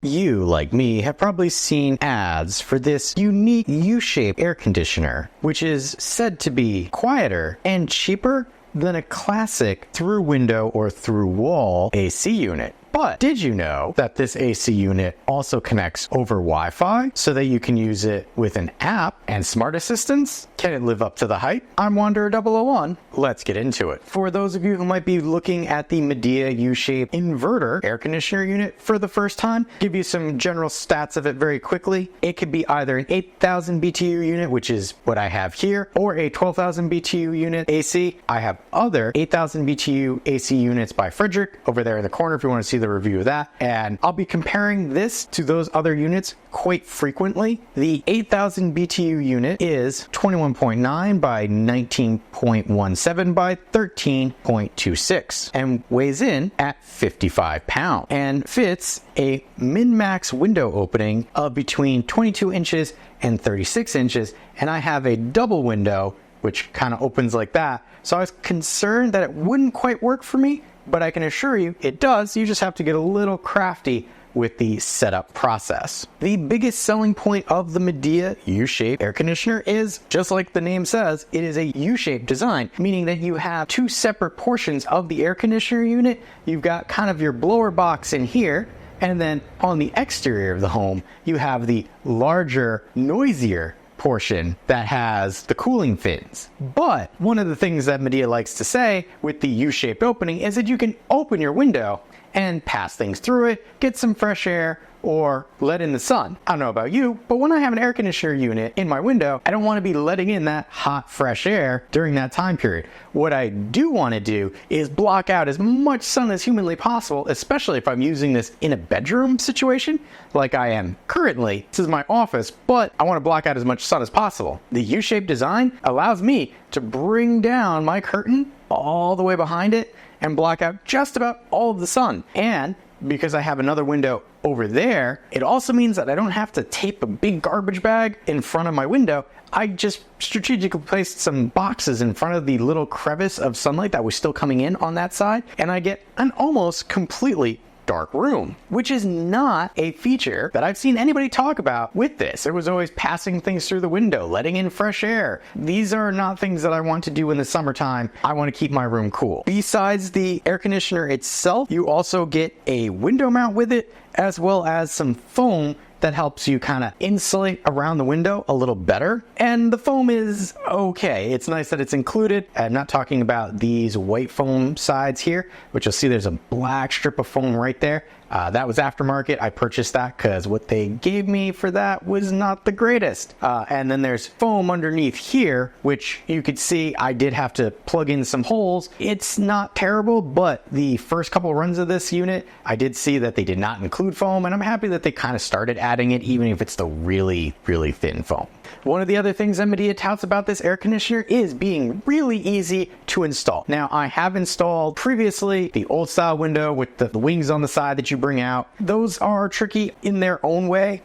You, like me, have probably seen ads for this unique U-shaped air conditioner, which is said to be quieter and cheaper than a classic through-window or through-wall AC unit. But did you know that this AC unit also connects over Wi-Fi so that you can use it with an app and smart assistants? Can it live up to the hype? I'm Wanderer 001. Let's get into it. For those of you who might be looking at the Midea U-shaped inverter air conditioner unit for the first time, give you some general stats of it very quickly. It could be either an 8,000 BTU unit, which is what I have here, or a 12,000 BTU unit AC. I have other 8,000 BTU AC units by Frederick over there in the corner if you want to see the review of that, and I'll be comparing this to those other units quite frequently. The 8,000 BTU unit is 21.9 by 19.17 by 13.26 and weighs in at 55 pounds and fits a min-max window opening of between 22 inches and 36 inches, and I have a double window which kind of opens like that, so I was concerned that it wouldn't quite work for me, but I can assure you it does. You just have to get a little crafty with the setup process. The biggest selling point of the Midea U-shaped air conditioner is, just like the name says, it is a U-shaped design, meaning that you have two separate portions of the air conditioner unit. You've got kind of your blower box in here, and then on the exterior of the home, you have the larger, noisier portion that has the cooling fins. But one of the things that Midea likes to say with the U-shaped opening is that you can open your window and pass things through it, get some fresh air, or let in the sun. I don't know about you, but when I have an air conditioner unit in my window, I don't want to be letting in that hot, fresh air during that time period. What I do want to do is block out as much sun as humanly possible, especially if I'm using this in a bedroom situation, like I am currently. This is my office, but I want to block out as much sun as possible. The U-shaped design allows me to bring down my curtain all the way behind it and block out just about all of the sun. And because I have another window over there, it also means that I don't have to tape a big garbage bag in front of my window. I just strategically placed some boxes in front of the little crevice of sunlight that was still coming in on that side, and I get an almost completely dark room, which is not a feature that I've seen anybody talk about with this. It was always passing things through the window, letting in fresh air. These are not things that I want to do in the summertime. I want to keep my room cool. Besides the air conditioner itself, you also get a window mount with it, as well as some foam that helps you kind of insulate around the window a little better. And the foam is okay. It's nice that it's included. I'm not talking about these white foam sides here, which you'll see there's a black strip of foam right there. That was aftermarket. I purchased that because what they gave me for that was not the greatest. And then there's foam underneath here, which you could see I did have to plug in some holes. It's not terrible, but the first couple runs of this unit, I did see that they did not include foam, and I'm happy that they kind of started adding it, even if it's the really, really thin foam. One of the other things that Midea touts about this air conditioner is being really easy to install. Now, I have installed previously the old style window with the wings on the side that you bring out. Those are tricky in their own way,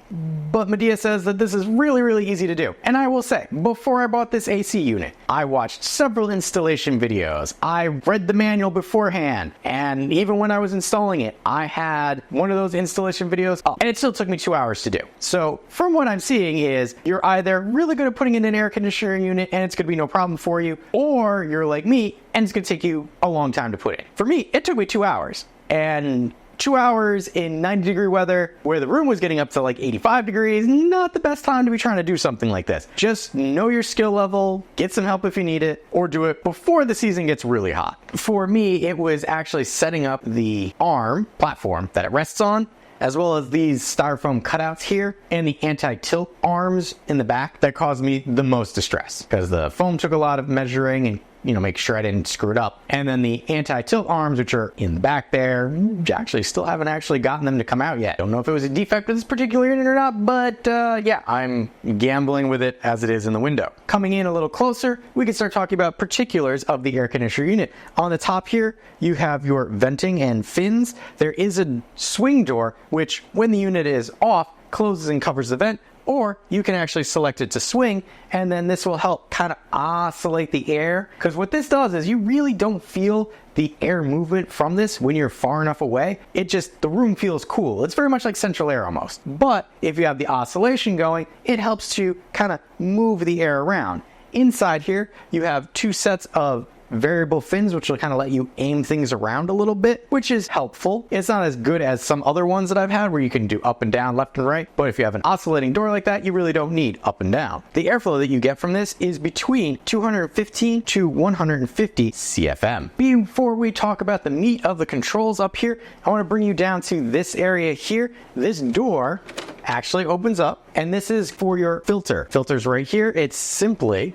but Midea says that this is really, really easy to do. And I will say, before I bought this AC unit, I watched several installation videos. I read the manual beforehand, and even when I was installing it, I had one of those installation videos up, and it still took me 2 hours to do. So from what I'm seeing is you're either really good at putting in an air conditioner unit and it's going to be no problem for you, or you're like me and it's going to take you a long time to put in. For me, it took me 2 hours, and 2 hours in 90-degree weather where the room was getting up to like 85 degrees, not the best time to be trying to do something like this. Just know your skill level, get some help if you need it, or do it before the season gets really hot. For me, it was actually setting up the arm platform that it rests on, as well as these styrofoam cutouts here and the anti-tilt arms in the back that caused me the most distress, because the foam took a lot of measuring and make sure I didn't screw it up. And then the anti-tilt arms, which are in the back there, actually still haven't actually gotten them to come out yet. Don't know if it was a defect with this particular unit or not, but yeah, I'm gambling with it as it is in the window. Coming in a little closer, we can start talking about particulars of the air conditioner unit. On the top here, you have your venting and fins. There is a swing door, which when the unit is off, closes and covers the vent, Or you can actually select it to swing, and then this will help kind of oscillate the air. Because what this does is you really don't feel the air movement from this when you're far enough away. The room feels cool. It's very much like central air almost. But if you have the oscillation going, it helps to kind of move the air around. Inside here, you have 2 sets of variable fins, which will kind of let you aim things around a little bit, which is helpful. It's not as good as some other ones that I've had where you can do up and down, left and right, but if you have an oscillating door like that, you really don't need up and down. The airflow that you get from this is between 215 to 150 CFM. Before we talk about the meat of the controls up here, I want to bring you down to this area here. This door actually opens up, and this is for your filter. Filter's right here. It's simply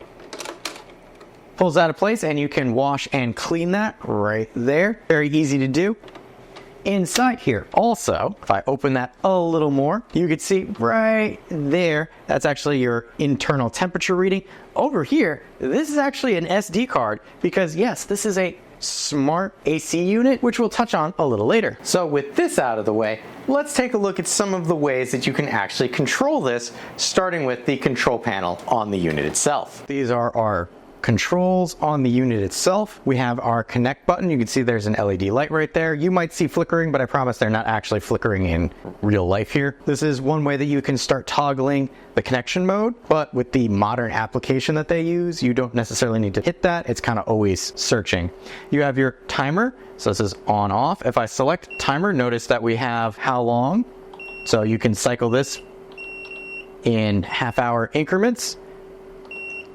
pulls out of place, and you can wash and clean that right there. Very easy to do. Inside here also, if I open that a little more, you can see right there, that's actually your internal temperature reading. Over here, this is actually an SD card because yes, this is a smart AC unit, which we'll touch on a little later. So with this out of the way, let's take a look at some of the ways that you can actually control this, starting with the control panel on the unit itself. These are our controls on the unit itself. We have our connect button. You can see there's an LED light right there. You might see flickering, but I promise they're not actually flickering in real life here. This is one way that you can start toggling the connection mode, but with the modern application that they use, you don't necessarily need to hit that. It's kind of always searching. You have your timer. So this is on off. If I select timer, notice that we have how long. So you can cycle this in half-hour increments.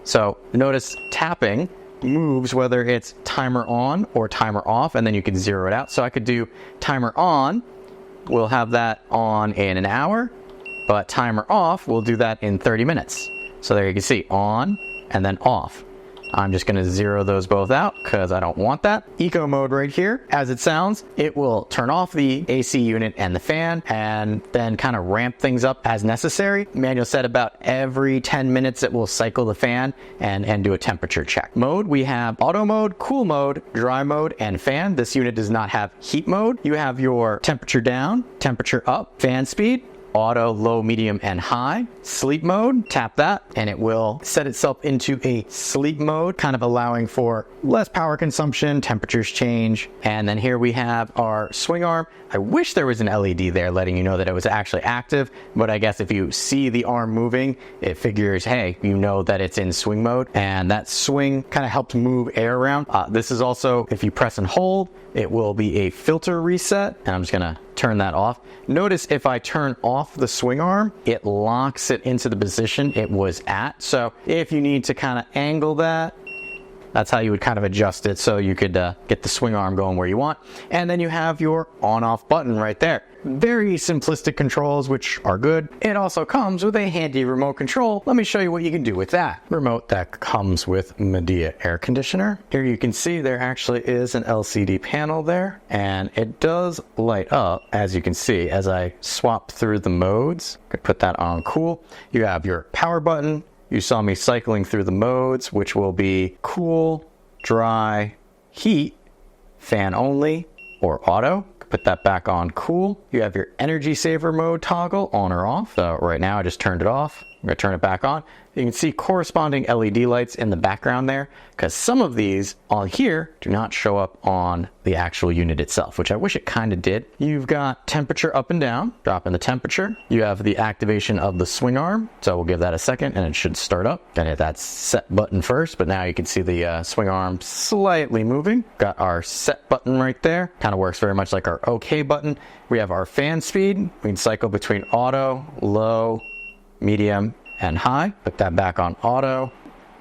So notice tapping moves whether it's timer on or timer off, and then you can zero it out. So I could do timer on, we'll have that on in an hour, but timer off, we'll do that in 30 minutes. So there you can see on and then off. I'm just going to zero those both out because I don't want that. Eco mode right here, as it sounds, it will turn off the AC unit and the fan and then kind of ramp things up as necessary. Manual said about every 10 minutes it will cycle the fan and do a temperature check. Mode, we have auto mode, cool mode, dry mode, and fan. This unit does not have heat mode. You have your temperature down, temperature up, fan speed, auto, low, medium, and high. Sleep mode, tap that, and it will set itself into a sleep mode, kind of allowing for less power consumption, temperatures change. And then here we have our swing arm. I wish there was an LED there letting you know that it was actually active, but I guess if you see the arm moving, it figures, hey, you know that it's in swing mode, and that swing kind of helps move air around. This is also, if you press and hold, it will be a filter reset, and I'm just gonna turn that off. Notice if I turn off the swing arm, it locks it into the position it was at. So if you need to kind of angle that, that's how you would kind of adjust it so you could get the swing arm going where you want. And then you have your on-off button right there. Very simplistic controls, which are good. It also comes with a handy remote control. Let me show you what you can do with that. Remote that comes with Midea air conditioner. Here you can see there actually is an LCD panel there, and it does light up, as you can see, as I swap through the modes. Could put that on cool. You have your power button. You saw me cycling through the modes, which will be cool, dry, heat, fan only, or auto. Put that back on cool. You have your energy saver mode toggle on or off. So right now I just turned it off. I'm gonna turn it back on. You can see corresponding LED lights in the background there, because some of these on here do not show up on the actual unit itself, which I wish it kind of did. You've got temperature up and down, dropping the temperature. You have the activation of the swing arm, so we'll give that a second and it should start up. Gotta hit that set button first, but now you can see the swing arm slightly moving. Got our set button right there. Kind of works very much like our OK button. We have our fan speed. We can cycle between auto, low, medium, and high. Put that back on auto.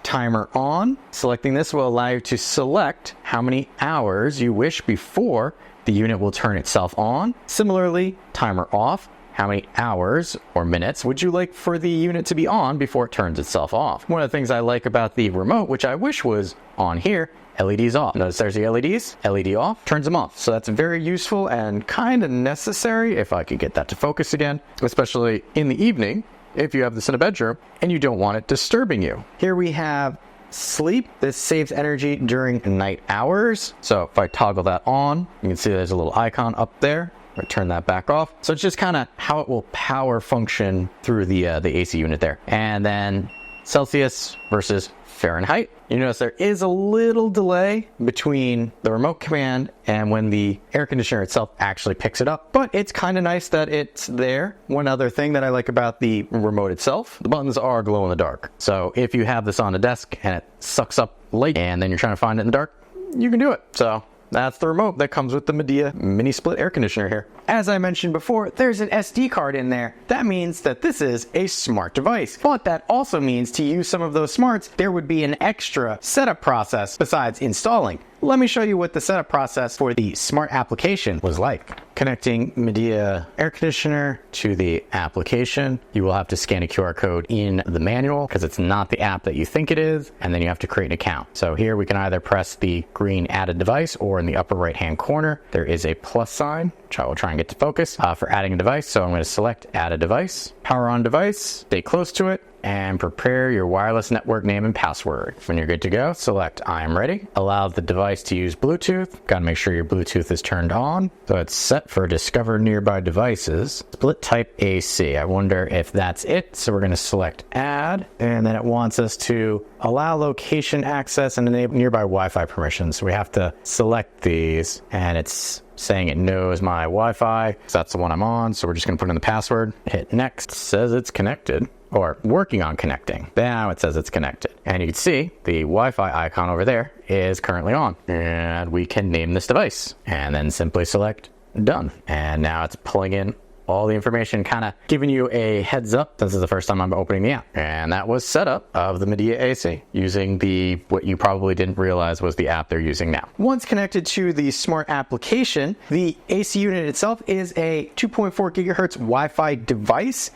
Timer on. Selecting this will allow you to select how many hours you wish before the unit will turn itself on. Similarly, timer off. How many hours or minutes would you like for the unit to be on before it turns itself off? One of the things I like about the remote, which I wish was on here, LEDs off. Notice there's the LEDs, LED off, turns them off. So that's very useful and kind of necessary, if I could get that to focus again, especially in the evening, if you have this in a bedroom and you don't want it disturbing you. Here we have sleep. This saves energy during night hours. So if I toggle that on, you can see there's a little icon up there. Or turn that back off. So it's just kind of how it will power function through the AC unit there. And then Celsius versus Fahrenheit. You notice there is a little delay between the remote command and when the air conditioner itself actually picks it up, but it's kind of nice that it's there. One other thing that I like about the remote itself, the buttons are glow in the dark. So if you have this on a desk and it sucks up light and then you're trying to find it in the dark, you can do it. So that's the remote that comes with the Midea mini split air conditioner here. As I mentioned before, there's an SD card in there. That means that this is a smart device. But that also means to use some of those smarts, there would be an extra setup process besides installing. Let me show you what the setup process for the smart application was like. Connecting Midea air conditioner to the application. You will have to scan a QR code in the manual because it's not the app that you think it is, and then you have to create an account. So here we can either press the green added device, or in the upper right hand corner there is a plus sign, which I will try and get to focus, for adding a device. So I'm going to select add a device, power on device, stay close to it, and prepare your wireless network name and password. When you're good to go, select I am ready. Allow the device to use Bluetooth. Got to make sure your Bluetooth is turned on. So it's set for discover nearby devices. Split type AC. I wonder if that's it. So we're going to select add, and then it wants us to allow location access and enable nearby Wi-Fi permissions. So we have to select these, and it's saying it knows my Wi-Fi. So that's the one I'm on. So we're just going to put in the password. Hit next. It says it's connected, or working on connecting. Now it says it's connected. And you can see the Wi-Fi icon over there is currently on. And we can name this device and then simply select done. And now it's pulling in all the information, kind of giving you a heads up. This is the first time I'm opening the app. And that was setup of the Midea AC using what you probably didn't realize was the app they're using now. Once connected to the smart application, the AC unit itself is a 2.4 gigahertz Wi-Fi device.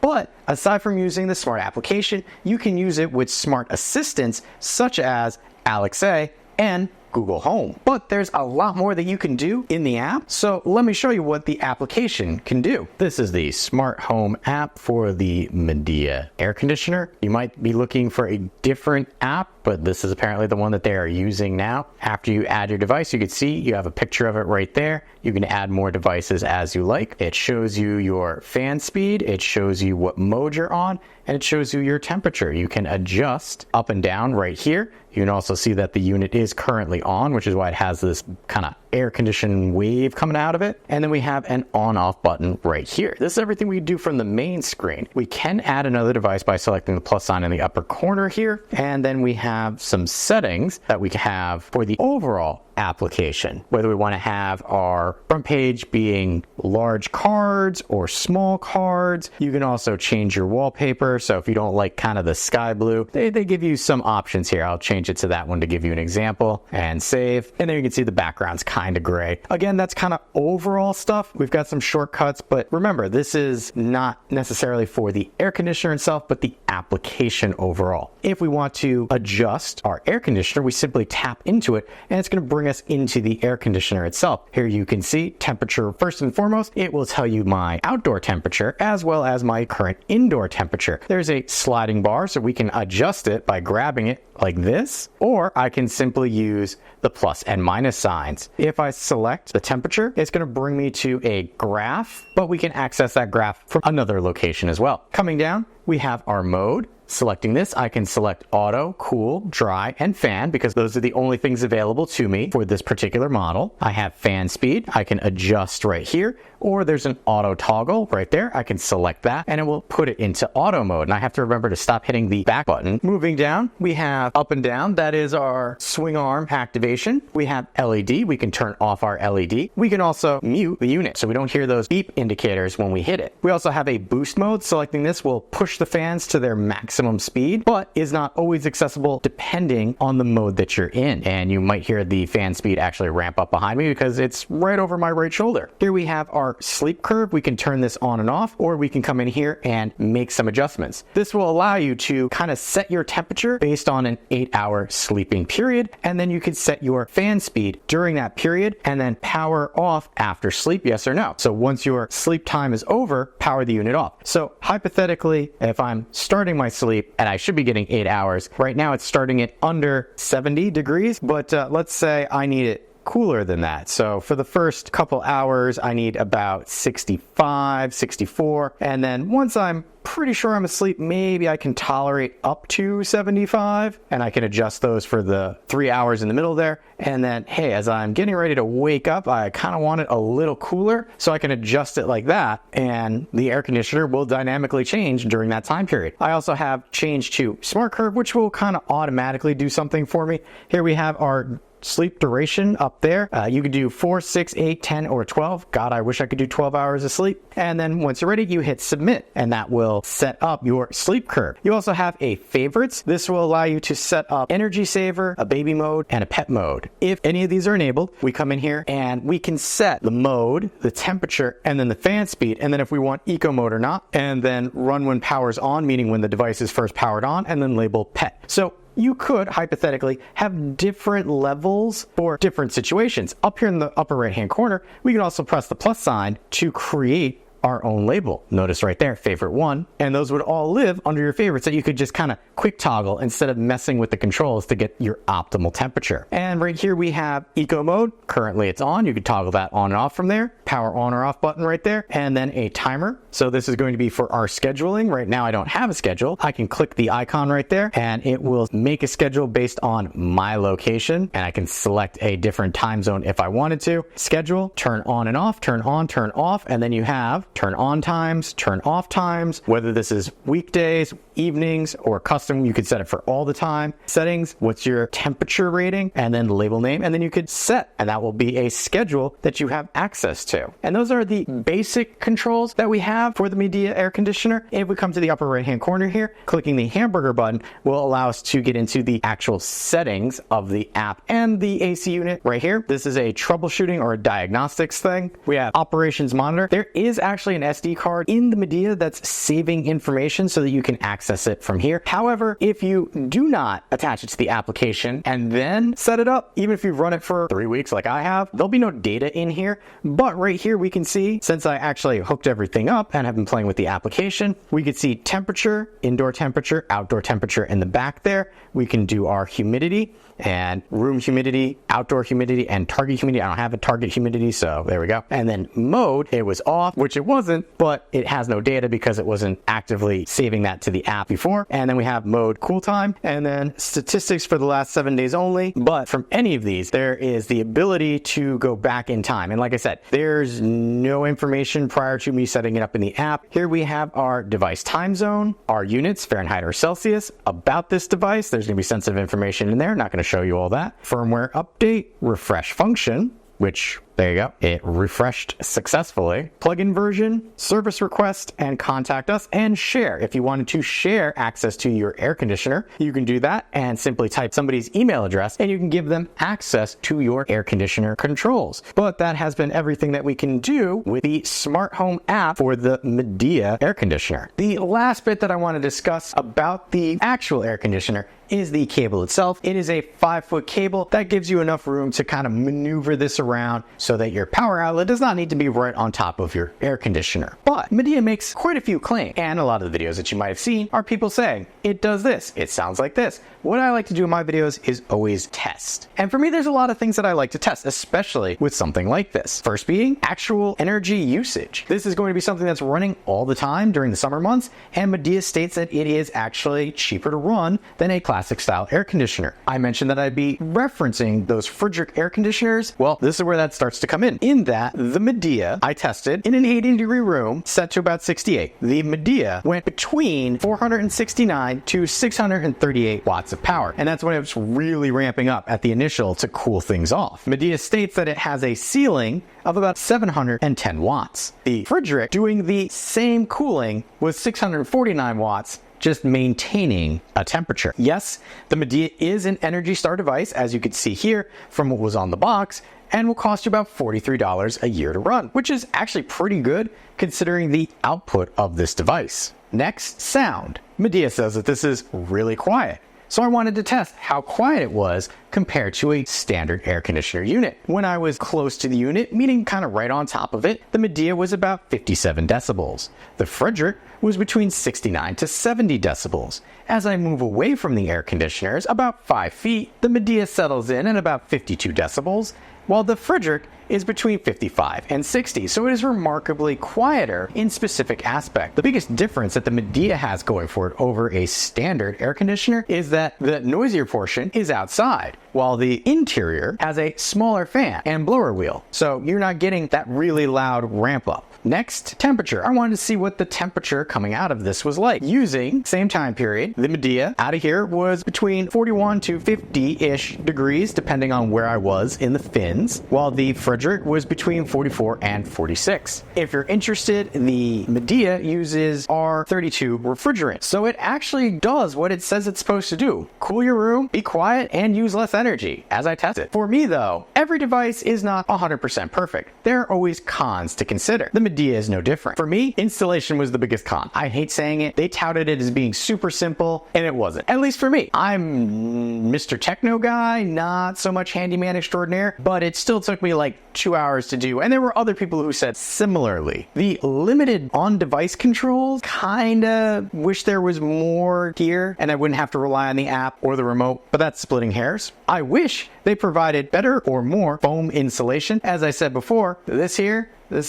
But aside from using the smart application, you can use it with smart assistants such as Alexa and Google Home. But there's a lot more that you can do in the app, so let me show you what the application can do. This is the smart home app for the Midea air conditioner. You might be looking for a different app, but this is apparently the one that they are using now. After you add your device, you can see you have a picture of it right there. You can add more devices as you like. It shows you your fan speed, it shows you what mode you're on, and it shows you your temperature. You can adjust up and down right here. You can also see that the unit is currently on, which is why it has this kind of air conditioning wave coming out of it. And then we have an on-off button right here. This is everything we do from the main screen. We can add another device by selecting the plus sign in the upper corner here. And then we have some settings that we have for the overall application, whether we want to have our front page being large cards or small cards. You can also change your wallpaper. So if you don't like kind of the sky blue, they give you some options here. I'll change it to that one to give you an example and save. And then you can see the background's kind of gray. Again, that's kind of overall stuff. We've got some shortcuts, but remember, this is not necessarily for the air conditioner itself, but the application overall. If we want to adjust our air conditioner, we simply tap into it and it's going to bring us into the air conditioner itself. Here you can see temperature. First and foremost, it will tell you my outdoor temperature as well as my current indoor temperature. There's a sliding bar, so we can adjust it by grabbing it like this, or I can simply use the plus and minus signs. If I select the temperature, it's going to bring me to a graph, but we can access that graph from another location as well. Coming down, we have our mode. Selecting this, I can select auto, cool, dry, and fan because those are the only things available to me for this particular model. I have fan speed. I can adjust right here, or there's an auto toggle right there. I can select that and it will put it into auto mode. And I have to remember to stop hitting the back button. Moving down, we have up and down. That is our swing arm activation. We have LED. We can turn off our LED. We can also mute the unit so we don't hear those beep indicators when we hit it. We also have a boost mode. Selecting this will push the fans to their maximum speed, but is not always accessible depending on the mode that you're in. And you might hear the fan speed actually ramp up behind me because it's right over my right shoulder. Here we have our sleep curve. We can turn this on and off, or we can come in here and make some adjustments. This will allow you to kind of set your temperature based on an 8-hour sleeping period, and then you can set your fan speed during that period and then power off after sleep, yes or no. So once your sleep time is over, power the unit off. So hypothetically, if I'm starting my sleep and I should be getting 8 hours, right now it's starting at under 70 degrees, but let's say I need it cooler than that. So for the first couple hours, I need about 65, 64. And then once I'm pretty sure I'm asleep, maybe I can tolerate up to 75, and I can adjust those for the 3 hours in the middle there. And then, hey, as I'm getting ready to wake up, I kind of want it a little cooler, so I can adjust it like that, and the air conditioner will dynamically change during that time period. I also have changed to Smart Curve, which will kind of automatically do something for me. Here we have our sleep duration up there. You could do 4, 6, 8, 10, or 12. God, I wish I could do 12 hours of sleep. And then once you're ready, you hit submit, and that will set up your sleep curve. You also have a favorites. This will allow you to set up energy saver, a baby mode, and a pet mode. If any of these are enabled, we come in here and we can set the mode, the temperature, and then the fan speed, and then if we want eco mode or not, and then run when power's on, meaning when the device is first powered on, and then label pet. So you could hypothetically have different levels for different situations. Up here in the upper right hand corner, we can also press the plus sign to create our own label. Notice right there, favorite one, and those would all live under your favorites that you could just kind of quick toggle instead of messing with the controls to get your optimal temperature. And right here we have eco mode. Currently it's on. You could toggle that on and off from there. Power on or off button right there, and then a timer. So this is going to be for our scheduling. Right now I don't have a schedule. I can click the icon right there and it will make a schedule based on my location, and I can select a different time zone if I wanted to. Schedule, turn on and off, turn on, turn off, and then you have turn on times, turn off times, whether this is weekdays, evenings, or custom, you could set it for all the time. Settings, what's your temperature rating, and then the label name, and then you could set, and that will be a schedule that you have access to. And those are the basic controls that we have for the Midea air conditioner. If we come to the upper right hand corner here, clicking the hamburger button will allow us to get into the actual settings of the app and the AC unit right here. This is a troubleshooting or a diagnostics thing. We have operations monitor. There is actually an SD card in the Midea that's saving information so that you can access it from here. However, if you do not attach it to the application and then set it up, even if you've run it for 3 weeks like I have, there'll be no data in here. But right here we can see, since I actually hooked everything up and have been playing with the application, we could see temperature, indoor temperature, outdoor temperature in the back there. We can do our humidity and room humidity, outdoor humidity, and target humidity. I don't have a target humidity, so there we go. And then mode, it was off, which it wasn't, but it has no data because it wasn't actively saving that to the app before. And then we have mode cool time, and then statistics for the last 7 days only. But from any of these, there is the ability to go back in time. And like I said, there's no information prior to me setting it up in the app. Here we have our device time zone, our units, Fahrenheit or Celsius, about this device. There's gonna be sensitive information in there. Not gonna show you all that. Firmware update, refresh function, which, there you go, it refreshed successfully. Plugin version, service request, and contact us, and share. If you wanted to share access to your air conditioner, you can do that and simply type somebody's email address and you can give them access to your air conditioner controls. But that has been everything that we can do with the smart home app for the Midea air conditioner. The last bit that I want to discuss about the actual air conditioner is the cable itself. It is a 5-foot cable that gives you enough room to kind of maneuver this around so that your power outlet does not need to be right on top of your air conditioner. But Midea makes quite a few claims, and a lot of the videos that you might have seen are people saying, it does this, it sounds like this. What I like to do in my videos is always test. And for me, there's a lot of things that I like to test, especially with something like this. First being actual energy usage. This is going to be something that's running all the time during the summer months, and Midea states that it is actually cheaper to run than a classic style air conditioner. I mentioned that I'd be referencing those Friedrich air conditioners. Well, this is where that starts to come in that the Midea I tested in an 80-degree room set to about 68. The Midea went between 469 to 638 watts of power, and that's when it was really ramping up at the initial to cool things off. Midea states that it has a ceiling of about 710 watts. The Friedrich doing the same cooling was 649 watts, just maintaining a temperature. Yes, the Midea is an Energy Star device, as you can see here from what was on the box, and will cost you about $43 a year to run, which is actually pretty good considering the output of this device. Next, sound. Midea says that this is really quiet. So I wanted to test how quiet it was compared to a standard air conditioner unit. When I was close to the unit, meaning kind of right on top of it, the Midea was about 57 decibels. The Frederick was between 69 to 70 decibels. As I move away from the air conditioners about 5 feet, the Midea settles in at about 52 decibels, while the Frederick is between 55 and 60, so it is remarkably quieter in specific aspect. The biggest difference that the Midea has going for it over a standard air conditioner is that the noisier portion is outside, while the interior has a smaller fan and blower wheel, so you're not getting that really loud ramp up. Next, temperature. I wanted to see what the temperature coming out of this was like. Using same time period, the Midea out of here was between 41 to 50-ish degrees, depending on where I was in the fins, while the Frederick was between 44 and 46. If you're interested, the Midea uses R32 refrigerant, so it actually does what it says it's supposed to do. Cool your room, be quiet, and use less energy, as I test it. For me though, every device is not 100% perfect. There are always cons to consider. The Midea is no different. For me, installation was the biggest con. I hate saying it. They touted it as being super simple, and it wasn't. At least for me. I'm Mr. Techno guy, not so much handyman extraordinaire, but it still took me like 2 hours to do, and there were other people who said similarly. The limited on-device controls, kinda wish there was more here, and I wouldn't have to rely on the app or the remote, but that's splitting hairs. I wish they provided better or more foam insulation. As I said before, this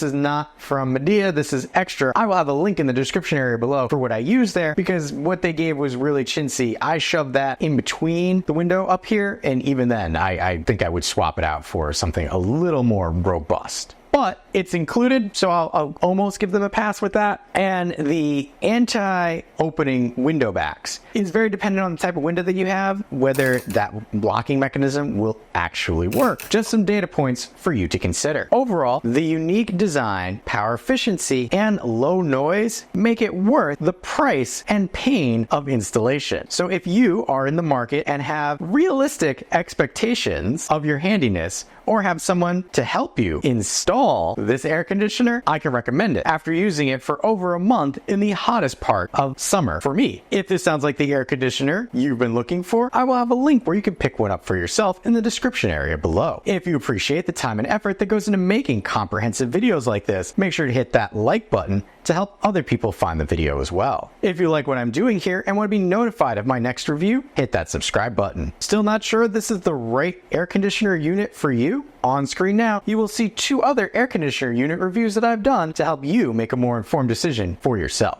is not from Midea, this is extra. I will have a link in the description area below for what I used there, because what they gave was really chintzy. I shoved that in between the window up here, and even then, I think I would swap it out for something a little more robust. But it's included, so I'll almost give them a pass with that. And the anti-opening window backs is very dependent on the type of window that you have, whether that blocking mechanism will actually work. Just some data points for you to consider. Overall, the unique design, power efficiency, and low noise make it worth the price and pain of installation. So if you are in the market and have realistic expectations of your handiness, or have someone to help you install this air conditioner, I can recommend it after using it for over a month in the hottest part of summer for me. If this sounds like the air conditioner you've been looking for, I will have a link where you can pick one up for yourself in the description area below. If you appreciate the time and effort that goes into making comprehensive videos like this, make sure to hit that like button to help other people find the video as well. If you like what I'm doing here and want to be notified of my next review, hit that subscribe button. Still not sure this is the right air conditioner unit for you? On screen now, you will see 2 other air conditioner unit reviews that I've done to help you make a more informed decision for yourself.